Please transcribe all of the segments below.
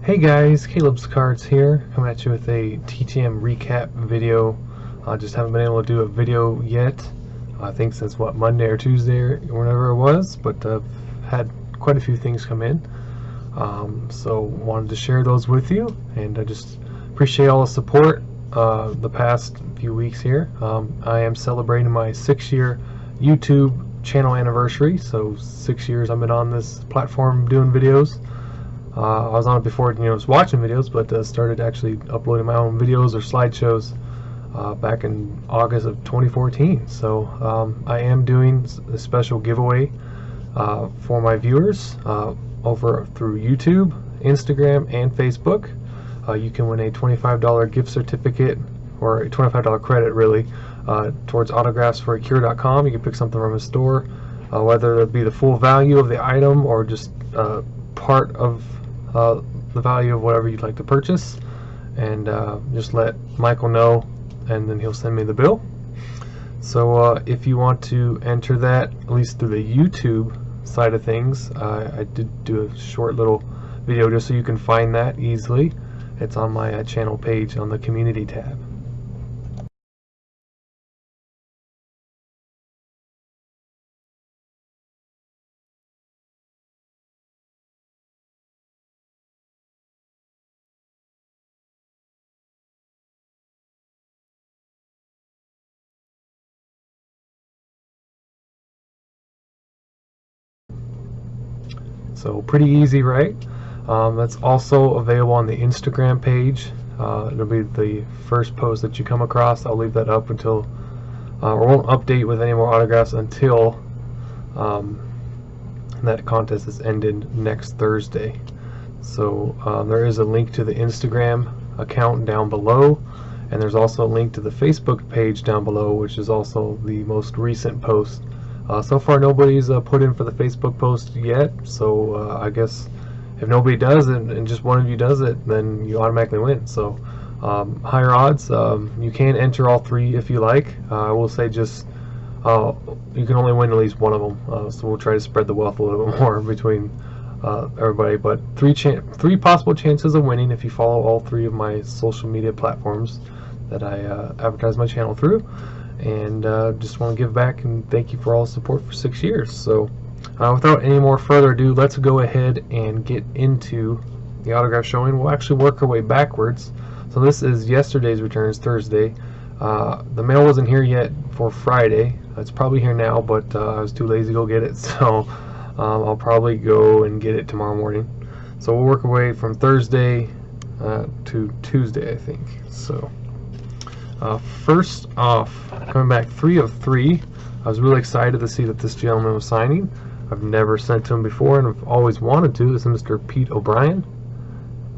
Hey guys, LSCards here, coming at you with a Ttm Recap video. Just haven't been able to do a video yet, I think since Monday or Tuesday or whenever it was, but I've had quite a few things come in, so wanted to share those with you, and I just appreciate all the support the past few weeks here. I am celebrating my 6-year YouTube channel anniversary, so 6 years I've been on this platform doing videos. I was on it before, just watching videos, but started actually uploading my own videos or slideshows back in August of 2014. So I am doing a special giveaway for my viewers over through YouTube, Instagram, and Facebook. You can win a $25 gift certificate, or a $25 credit really, towards autographs for acure.com. You can pick something from a store, whether it be the full value of the item or just part of the value of whatever you'd like to purchase, and just let Michael know, and then he'll send me the bill. So if you want to enter that, at least through the YouTube side of things, I did do a short little video just so you can find that easily. It's on my channel page on the community tab. So pretty easy, right? That's also available on the Instagram page. It'll be the first post that you come across. I'll leave that up until, or won't update with any more autographs until that contest is ended next Thursday. So there is a link to the Instagram account down below, and there's also a link to the Facebook page down below, which is also the most recent post. So far nobody's put in for the Facebook post yet, so I guess if nobody does it and just one of you does it, then you automatically win. So higher odds. You can enter all three if you like. I will say just you can only win at least one of them, so we'll try to spread the wealth a little bit more between everybody, but three possible chances of winning if you follow all three of my social media platforms that I advertise my channel through. And just want to give back and thank you for all the support for 6 years. So without any more further ado, let's go ahead and get into the autograph showing. We'll actually work our way backwards. So this is yesterday's returns, Thursday. The mail wasn't here yet for Friday. It's probably here now, but I was too lazy to go get it, so I'll probably go and get it tomorrow morning. So we'll work our way from Thursday to Tuesday, I think. So first off, coming back 3 of 3. I was really excited to see that this gentleman was signing. I've never sent to him before, and I've always wanted to. This is Mr. Pete O'Brien.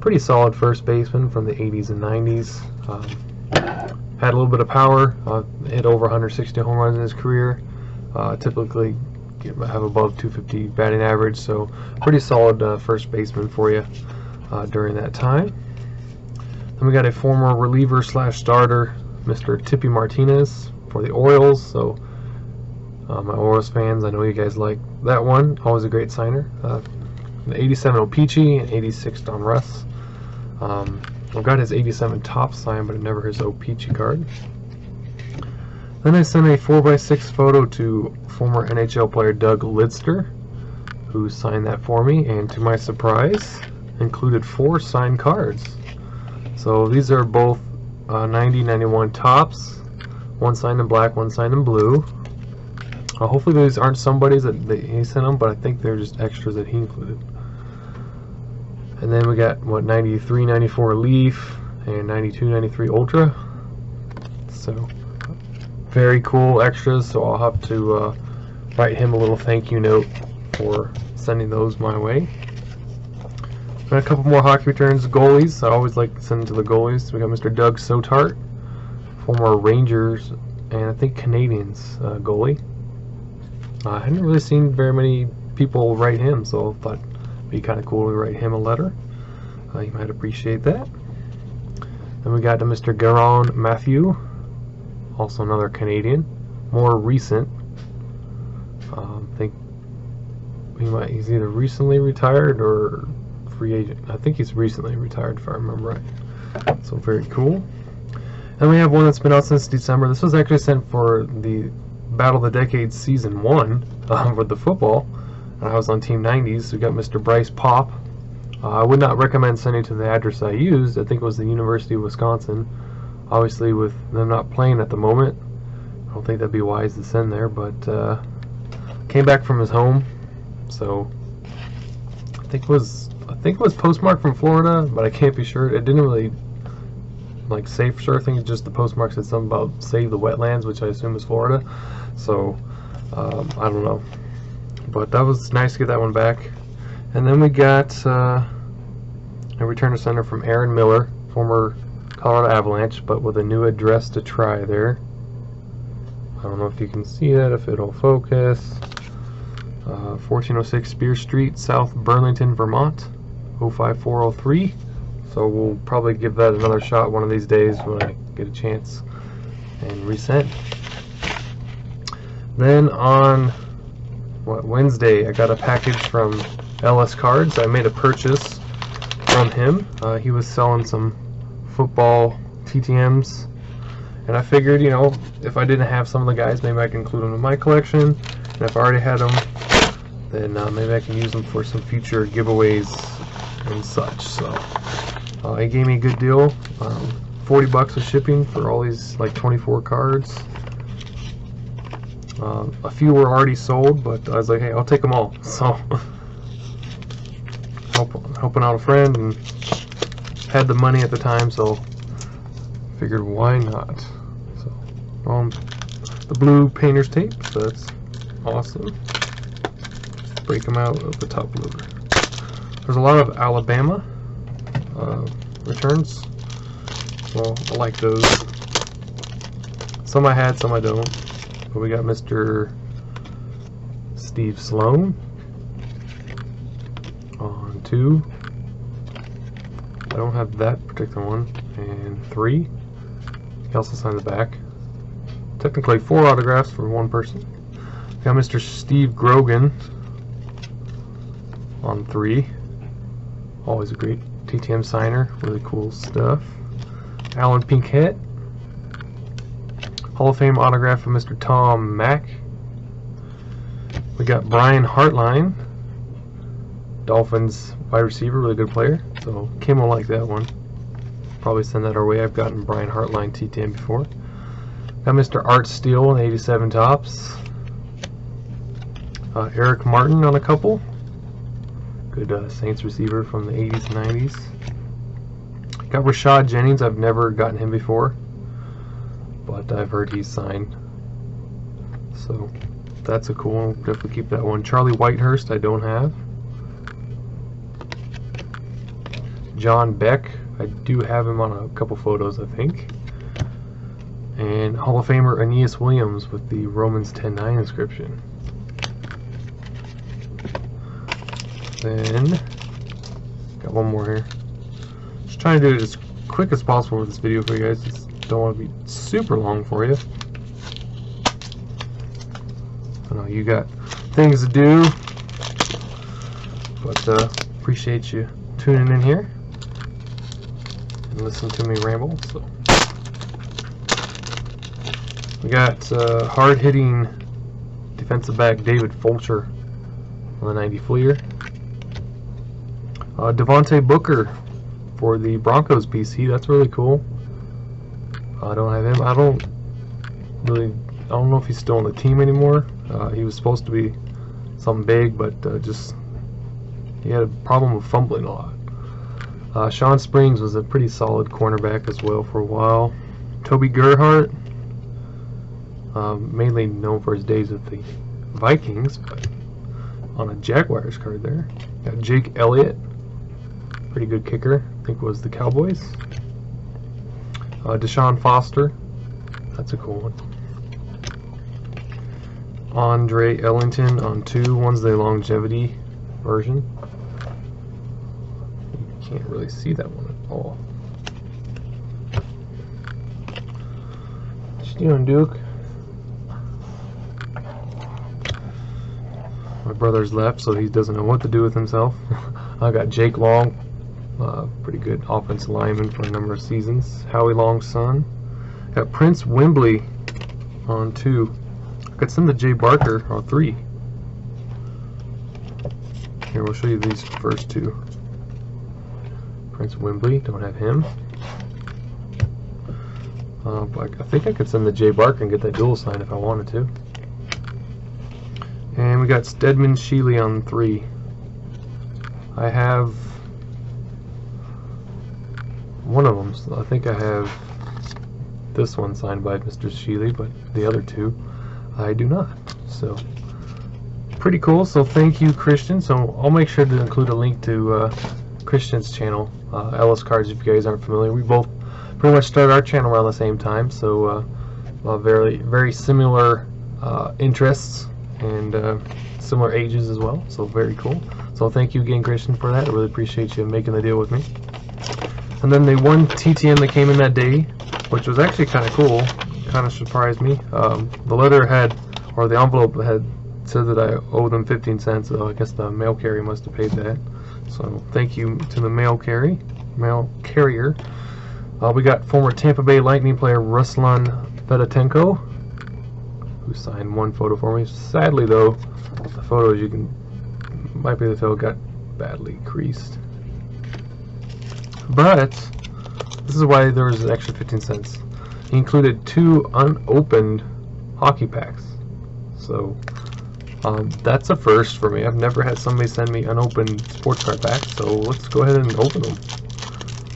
Pretty solid first baseman from the 80s and 90s. Had a little bit of power. Hit over 160 home runs in his career. Typically have above 250 batting average, so pretty solid first baseman for you during that time. Then we got a former reliever slash starter, Mr. Tippy Martinez for the Orioles. So my Orioles fans, I know you guys like that one. Always a great signer. The 87 O-Pee-Chee and 86 Don Russ. I've got his 87 top sign, but never his O-Pee-Chee card. Then I sent a 4x6 photo to former NHL player Doug Lidster, who signed that for me, and to my surprise included 4 signed cards. So these are both 90-91 tops, one signed in black, one signed in blue. Hopefully these aren't somebody's that he sent them, but I think they're just extras that he included. And then we got 93-94 Leaf and 92-93 Ultra. So very cool extras. So I'll have to write him a little thank you note for sending those my way. Got a couple more hockey returns. Goalies. I always like to send to the goalies. We got Mr. Doug Sotart, former Rangers and I think Canadians goalie. I hadn't really seen very many people write him, so I thought it'd be kind of cool to write him a letter. You might appreciate that. Then we got to Mr. Garon Matthew, also another Canadian, more recent. I think he's either recently retired or free agent. I think he's recently retired, if I remember right. So very cool. And we have one that's been out since December. This was actually sent for the Battle of the Decades Season 1 for the football. And I was on Team 90s. So we got Mr. Bryce Pop. I would not recommend sending to the address I used. I think it was the University of Wisconsin. Obviously, with them not playing at the moment, I don't think that'd be wise to send there. But came back from his home, so I think it was postmarked from Florida, but I can't be sure. It didn't really like say for sure. I think just the postmark said something about save the wetlands, which I assume is Florida. So I don't know, but that was nice to get that one back. And then we got a return to sender from Aaron Miller, former Colorado Avalanche, but with a new address to try there. I don't know if you can see that, if it'll focus. 1406 Spear Street, South Burlington, Vermont, 05403. So we'll probably give that another shot one of these days when I get a chance and resend. Then on Wednesday, I got a package from LSCards. I made a purchase from him. He was selling some football TTMs, and I figured, you know, if I didn't have some of the guys, maybe I can include them in my collection. And if I already had them, then maybe I can use them for some future giveaways and such. So he gave me a good deal. $40 with shipping for all these like 24 cards. A few were already sold, but I was like, hey, I'll take them all. So helping out a friend, and had the money at the time, so figured why not. So the blue painter's tape, so that's awesome. Break them out of the top loader. There's a lot of Alabama returns. Well, I like those. Some I had, some I don't. But we got Mr. Steve Sloan on 2. I don't have that particular one. And 3. He also signed the back. Technically 4 autographs for one person. Got Mr. Steve Grogan on 3. Always a great TTM signer. Really cool stuff. Alan Pinkett. Hall of Fame autograph from Mr. Tom Mack. We got Brian Hartline. Dolphins wide receiver. Really good player. So Kim will like that one. Probably send that our way. I've gotten Brian Hartline TTM before. Got Mr. Art Steele in 87 tops. Eric Martin on a couple. Good Saints receiver from the 80s and 90s. Got Rashad Jennings. I've never gotten him before, but I've heard he's signed. So that's a cool one. Definitely keep that one. Charlie Whitehurst I don't have. John Beck. I do have him on a couple photos, I think. And Hall of Famer Aeneas Williams with the Romans 10:9 inscription. Then got one more here. Just trying to do it as quick as possible with this video for you guys. Just don't want to be super long for you. I know you got things to do, but appreciate you tuning in here and listening to me ramble. So we got hard-hitting defensive back David Fulcher on the 90 Fleer. Devontae Booker for the Broncos PC. That's really cool. I don't have him. I don't know if he's still on the team anymore. He was supposed to be something big, but just he had a problem with fumbling a lot. Sean Springs was a pretty solid cornerback as well for a while. Toby Gerhart, mainly known for his days with the Vikings, but on a Jaguars card there. Got Jake Elliott, pretty good kicker. I think it was the Cowboys. Deshaun Foster, that's a cool one. Andre Ellington on 2. One's the longevity version. You can't really see that one at all. What you doing, Duke? My brother's left, so he doesn't know what to do with himself. I got Jake Long, pretty good offensive lineman for a number of seasons. Howie Long's son. Got Prince Wembley on 2. Got some to Jay Barker on 3. Here, we'll show you these first 2. Prince Wembley, don't have him. But I think I could send the Jay Barker and get that dual sign if I wanted to. And we got Stedman Sheely on 3. I have one of them. So I think I have this one signed by Mr. Sheely, but the other 2 I do not. So pretty cool. So thank you, Christian. So I'll make sure to include a link to Christian's channel, LSCards, if you guys aren't familiar. We both pretty much started our channel around the same time, so very similar interests and similar ages as well, so very cool. So thank you again, Christian, for that. I really appreciate you making the deal with me. And then the one TTM that came in that day, which was actually kind of cool, kind of surprised me. The letter had, or the envelope had said that I owe them 15 cents, so I guess the mail carrier must have paid that. So thank you to the mail carrier. We got former Tampa Bay Lightning player Ruslan Fedetenko, who signed one photo for me. Sadly, though, the photos might be able to tell got badly creased. But this is why there was an extra 15 cents. He included 2 unopened hockey packs. So that's a first for me. I've never had somebody send me unopened sports card packs. So let's go ahead and open them.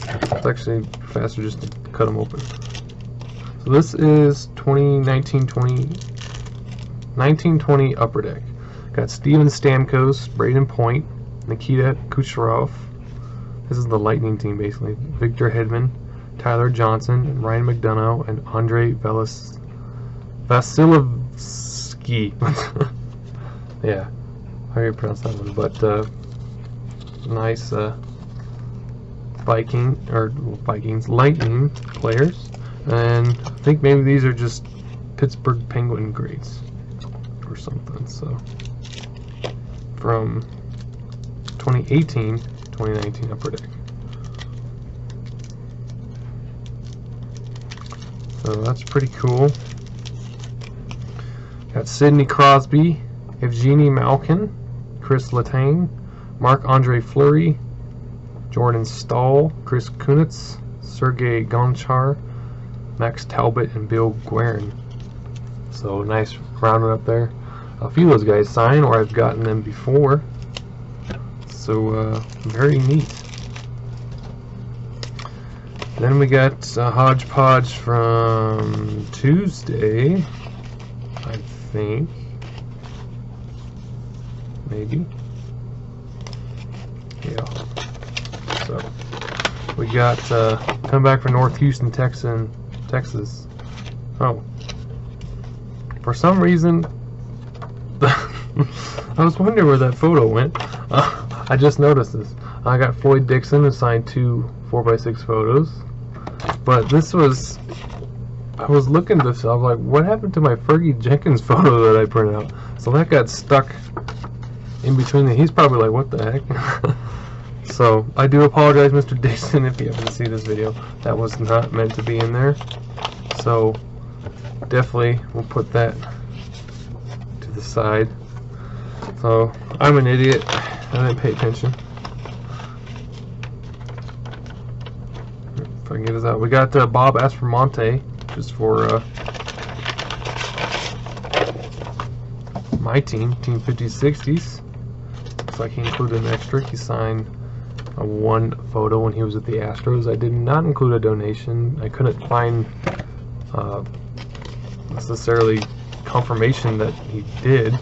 It's actually faster just to cut them open. So this is 1920 Upper Deck. Got Steven Stamkos, Braden Point, Nikita Kucherov. This is the Lightning team basically. Victor Hedman, Tyler Johnson, Ryan McDonough, and Andrei Vasilevsky. Yeah, how do you pronounce that one? But nice Vikings Lightning players, and I think maybe these are just Pittsburgh Penguin grades or something. So from 2018-2019 Upper Deck. So that's pretty cool. Got Sidney Crosby, Evgeny Malkin, Chris Letang, Marc-Andre Fleury, Jordan Stahl, Chris Kunitz, Sergei Gonchar, Max Talbot, and Bill Guerin. So nice rounding up there. A few of those guys sign, or I've gotten them before. So very neat. Then we got a hodgepodge from Tuesday, I think. Maybe. Yeah. So we got come back from North Houston, Texas. Oh, for some reason, I was wondering where that photo went. I just noticed this. I got Floyd Dixon who signed 2 4x6 photos, but this was, I was looking at this, I was like, what happened to my Fergie Jenkins photo that I printed out? So that got stuck in between. He's probably like, what the heck? So I do apologize, Mr. Dixon, if you happen to see this video. That was not meant to be in there. So definitely we'll put that to the side. So I'm an idiot. I didn't pay attention. If I can get this out, we got Bob Aspromonte, just for my team, Team 5060s. Looks like he included an extra. He signed one photo when he was at the Astros. I did not include a donation. I couldn't find necessarily confirmation that he did.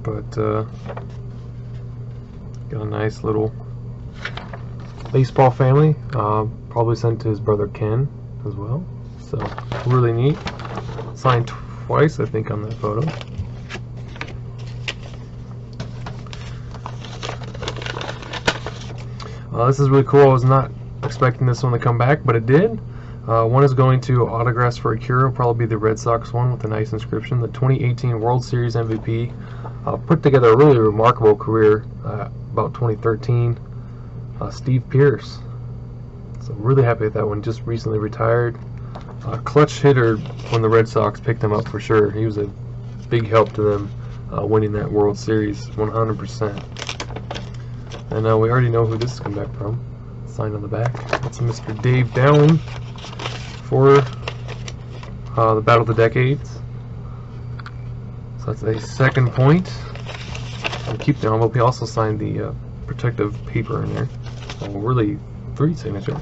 But got a nice little baseball family. Probably sent to his brother Ken as well. So really neat. Signed twice, I think, on that photo. This is really cool. I was not expecting this one to come back, but it did. One is going to Autographs for Akira, probably be the Red Sox one with a nice inscription. The 2018 World Series MVP. Put together a really remarkable career about 2013. Steve Pearce. So really happy with that one. Just recently retired. Clutch hitter when the Red Sox picked him up for sure. He was a big help to them winning that World Series 100%. And we already know who this is coming back from. Sign on the back. That's Mr. Dave Dowling for the Battle of the Decades. So that's a second point. I'll keep the envelope. He also signed the protective paper in there. So really 3 signatures.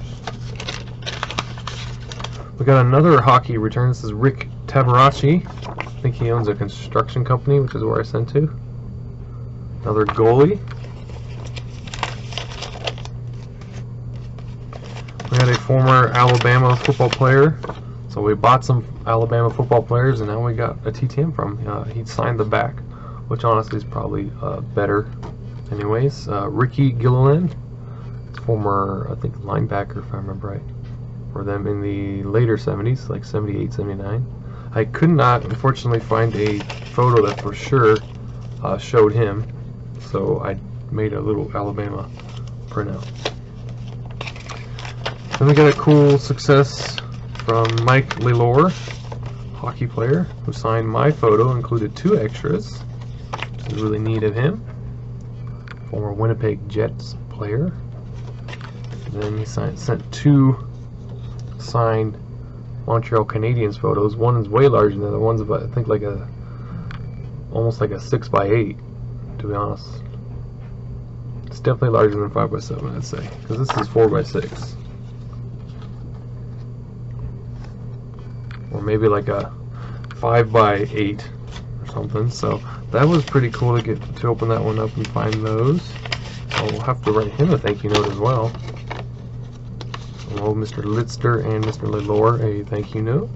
We got another hockey return. This is Rick Tavarachi. I think he owns a construction company, which is where I sent to. Another goalie. We had a former Alabama football player. So we bought some Alabama football players, and now we got a TTM from. He signed the back, which honestly is probably better. Anyways, Ricky Gilliland, former, I think, linebacker, if I remember right, for them in the later 70s, like 78, 79. I could not, unfortunately, find a photo that for sure showed him, so I made a little Alabama printout. Then we got a cool success from Mike Lelore, hockey player, who signed my photo, included 2 extras, which is really neat of him. Former Winnipeg Jets player. And then he sent 2 signed Montreal Canadiens photos. One is way larger than the other. One's about, I think, like almost like a 6x8, to be honest. It's definitely larger than 5x7, I'd say, because this is 4x6. Or maybe like a 5x8 or something. So that was pretty cool to get to open that one up and find those. So we'll have to write him a thank you note as well. Well, Mr. Litster and Mr. Lelore a thank you note,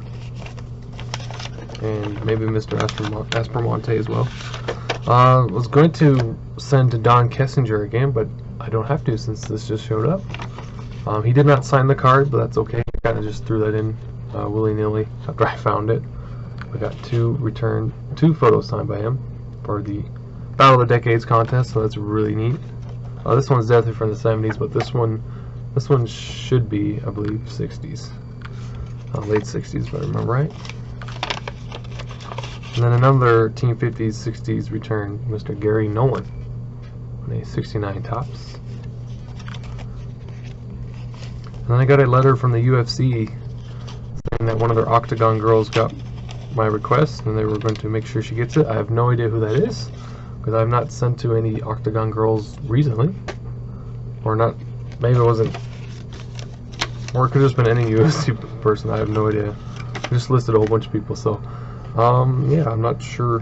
and maybe Mr. Aspermonte as well. I was going to send to Don Kessinger again, but I don't have to since this just showed up. He did not sign the card, but that's okay. I kind of just threw that in willy-nilly after I found it. I got 2 photos signed by him for the Battle of the Decades contest, so that's really neat. This one's definitely from the 70s, but this one should be, I believe, 60s. Late 60s, if I remember right. And then another Team 50s, 60s return, Mr. Gary Nolan, on a 69 tops. And then I got a letter from the UFC saying that one of their Octagon girls got my request, and they were going to make sure she gets it. I have no idea who that is, because I have not sent to any Octagon girls recently. Or not. Maybe it wasn't, or it could have just been any UFC person. I have no idea. I just listed a whole bunch of people, so yeah, I'm not sure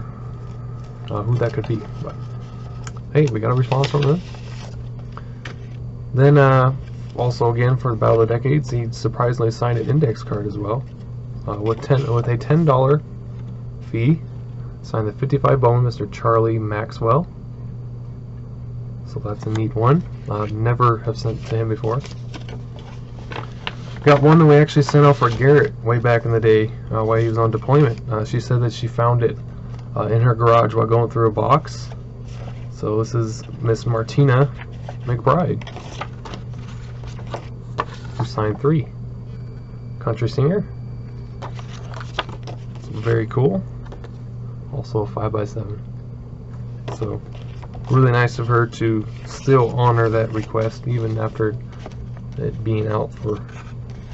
who that could be. But hey, we got a response from them. Then also again for the Battle of the Decades, he surprisingly signed an index card as well, with a $10 fee. Signed the 55 bone, Mr. Charlie Maxwell. So that's a neat one. Never have sent to him before. Got one that we actually sent out for Garrett way back in the day while he was on deployment. She said that she found it in her garage while going through a box. So this is Miss Martina McBride, who signed 3. Country singer. So very cool. Also a 5x7. So really nice of her to still honor that request even after it being out for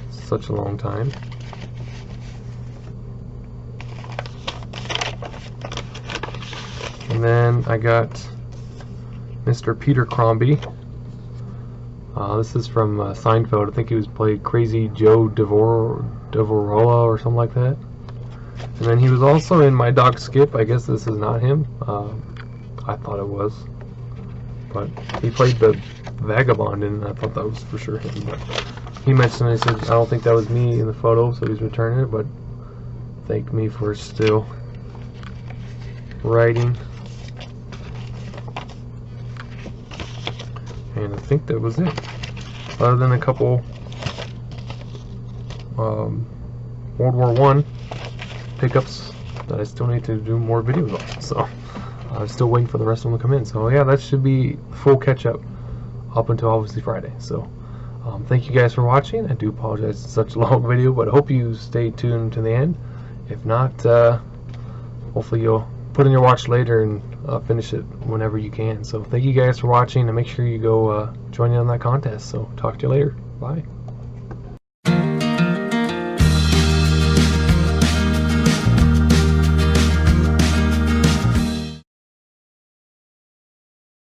such a long time. And then I got Mr. Peter Crombie. This is from Seinfeld. I think he was played Crazy Joe Devorola or something like that. And then he was also in My Dog Skip. I guess this is not him. I thought it was, but he played the vagabond, and I thought that was for sure him. But he mentioned, he said, I don't think that was me in the photo, so he's returning it. But thank me for still writing. And I think that was it. Other than a couple World War I pickups that I still need to do more videos on. So I'm still waiting for the rest of them to come in. So yeah, that should be full catch up until obviously Friday. So thank you guys for watching. I do apologize it's such a long video, but I hope you stay tuned to the end. If not, hopefully you'll put in your watch later and finish it whenever you can. So thank you guys for watching, and make sure you go join in on that contest. So talk to you later. Bye.